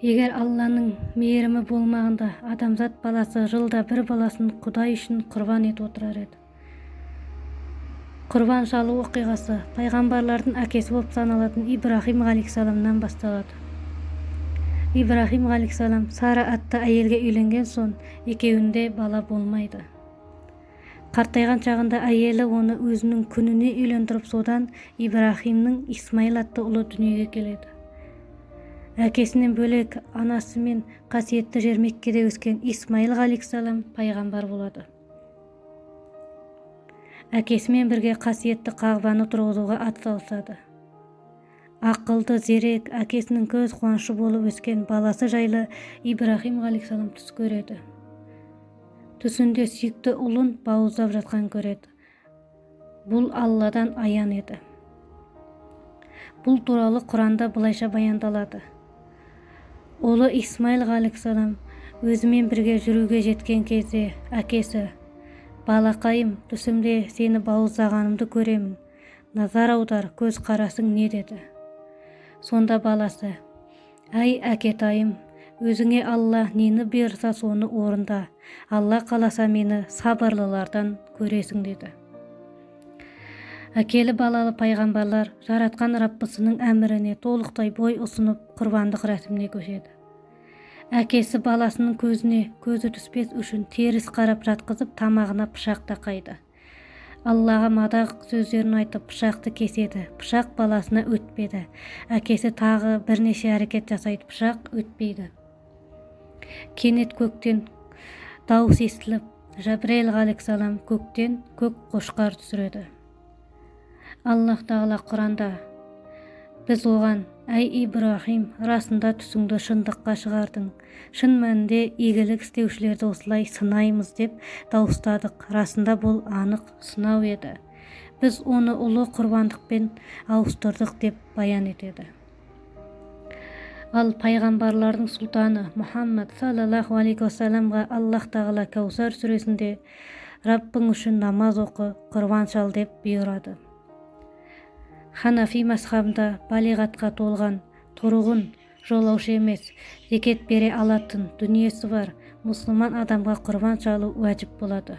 Егер Алланың мейірімі болмағанда, адамзат баласы жылда бір баласын Құдай үшін құрбан етіп отырар еді. Құрбан шалу оқиғасы пайғамбарлардың әкесі болып саналатын Ибрахим ғалейхиссаламнан басталады. Ибрахим ғалейхиссалам Сара атты әйелге үйленген соң, екеуінде бала болмайды. Қартайған шағында әйелі оны өзінің күніне үйлендіріп, содан Ибрахимнің Исмаил атты ұлы дүниеге келеді. Әкесінен бөлек анасымен қасиетті жер Меккеде өскен Исмаил ғалейхиссалам пайғамбар болады. Әкесімен бірге қасиетті Қағбаны тұрғызуға атсалысады. Ақылды, зерек, әкесінің көз қуанышы болып өскен баласы жайлы Ибрахим ғалейхиссалам түс көреді. Түсінде сүйікті ұлын бауыздап жатқан көреді. Бұл Алладан аян еді. Бұл туралы Құранда былайша баяндалады. Ұлы Исмаил ғалейхиссалам өзімен бірге жүруге жеткен кезде әкесі: «Балақайым, түсімде сені бауыздағанымды көремін. Назар аудар, көз қарасың не?» деді. Сонда баласы: «Әй әкетайым, өзіңе Алла нені бұйырса соны орында. Алла қаласа мені сабырлылардан көресің» деді. Әкелі балалы пайғамбарлар жаратқан Раббысының әміріне толықтай бой ұсынып, құрбандық рәсіміне көшеді. Әкесі баласының көзіне көзі түспес үшін теріс қарап жатқызып, тамағына пышақ тақайды. Аллаға мадақ сөздерін айтып пышақты кеседі. Пышақ баласына өтпеді. Әкесі тағы бірнеше әрекет жасайды, пышақ өтпейді. Кенет көктен дауыс естіліп, Жабірейіл ғалейхиссалам көктен көк қошқар түсіреді. Аллах тағала Құранда: «Біз оған: әй Ибрахим, расында түсіңді шындыққа шығардың. Шын мәнінде игілік істеушілерді осылай сынаймыз» деп дауыстадық. Расында бұл анық сынау еді. Біз оны ұлы құрбандықпен ауыстырдық деп баян етеді. Ал пайғамбарлардың сұлтаны Мұхаммад саллаллаху алейхи уассаламға Аллах тағала Кәусар сүресінде: «Раббың үшін намаз оқы, құрбан шал» деп бұйырады. Ханафи мазхабында балиғатқа толған, тұрғын, жолаушы емес, зекет бере алатын, дүниесі бар мұсылман адамға құрбан шалу уәжіп болады.